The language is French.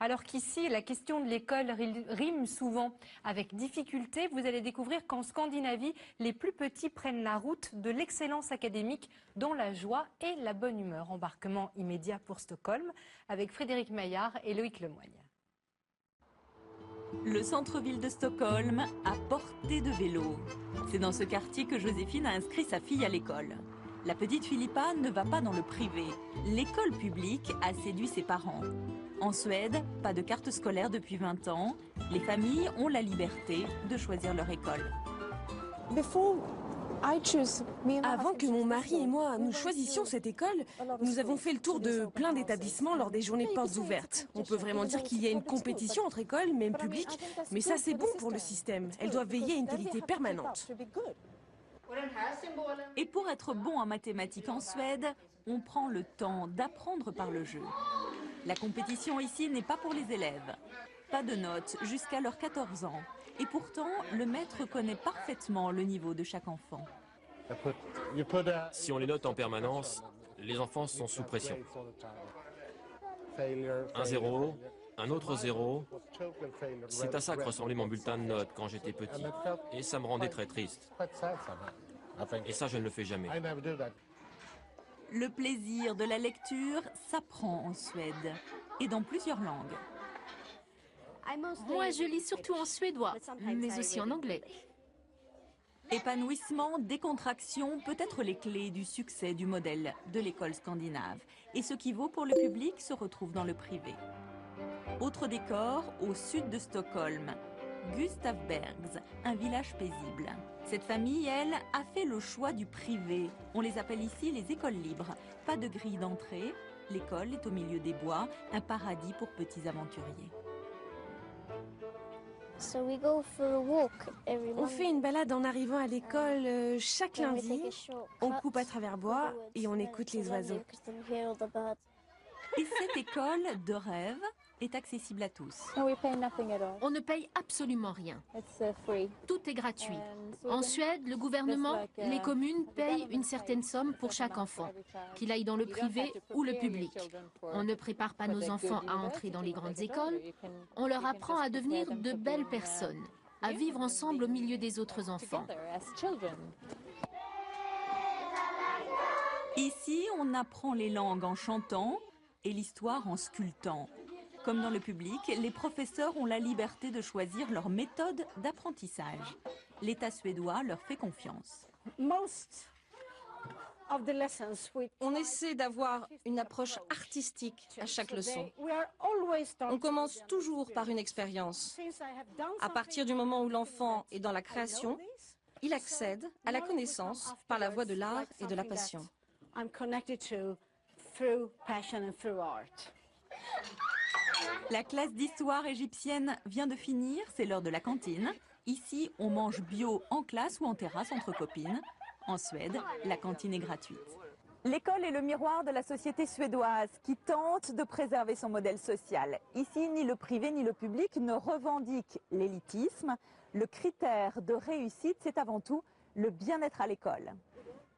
Alors qu'ici, la question de l'école rime souvent avec difficulté, vous allez découvrir qu'en Scandinavie, les plus petits prennent la route de l'excellence académique dans la joie et la bonne humeur. Embarquement immédiat pour Stockholm avec Frédéric Maillard et Loïc Lemoigne. Le centre-ville de Stockholm à portée de vélo. C'est dans ce quartier que Joséphine a inscrit sa fille à l'école. La petite Philippa ne va pas dans le privé. L'école publique a séduit ses parents. En Suède, pas de carte scolaire depuis 20 ans. Les familles ont la liberté de choisir leur école. Avant que mon mari et moi nous choisissions cette école, nous avons fait le tour de plein d'établissements lors des journées portes ouvertes. On peut vraiment dire qu'il y a une compétition entre écoles, même publiques, mais ça c'est bon pour le système. Elles doivent veiller à une qualité permanente. Et pour être bon en mathématiques en Suède, on prend le temps d'apprendre par le jeu. La compétition ici n'est pas pour les élèves. Pas de notes jusqu'à leurs 14 ans. Et pourtant, le maître connaît parfaitement le niveau de chaque enfant. Si on les note en permanence, les enfants sont sous pression. Un 0, un autre 0. C'est à ça que ressemblait mon bulletin de notes quand j'étais petit. Et ça me rendait très triste. Et ça, je ne le fais jamais. Le plaisir de la lecture s'apprend en Suède et dans plusieurs langues. Moi, je lis surtout en suédois, mais aussi en anglais. Épanouissement, décontraction, peut-être les clés du succès du modèle de l'école scandinave. Et ce qui vaut pour le public se retrouve dans le privé. Autre décor, au sud de Stockholm, Gustavsbergs, un village paisible. Cette famille, elle, a fait le choix du privé. On les appelle ici les écoles libres. Pas de grille d'entrée, l'école est au milieu des bois, un paradis pour petits aventuriers. On fait une balade en arrivant à l'école chaque lundi. On coupe à travers bois et on écoute les oiseaux. Et cette école de rêve est accessible à tous. On ne paye absolument rien. Tout est gratuit. En Suède, le gouvernement, les communes payent une certaine somme pour chaque enfant, qu'il aille dans le privé ou le public. On ne prépare pas nos enfants à entrer dans les grandes écoles. On leur apprend à devenir de belles personnes, à vivre ensemble au milieu des autres enfants. Ici, on apprend les langues en chantant et l'histoire en sculptant. Comme dans le public, les professeurs ont la liberté de choisir leur méthode d'apprentissage. L'État suédois leur fait confiance. On essaie d'avoir une approche artistique à chaque leçon. On commence toujours par une expérience. À partir du moment où l'enfant est dans la création, il accède à la connaissance par la voie de l'art et de la passion. La classe d'histoire égyptienne vient de finir, c'est l'heure de la cantine. Ici, on mange bio en classe ou en terrasse entre copines. En Suède, la cantine est gratuite. L'école est le miroir de la société suédoise qui tente de préserver son modèle social. Ici, ni le privé ni le public ne revendiquent l'élitisme. Le critère de réussite, c'est avant tout le bien-être à l'école.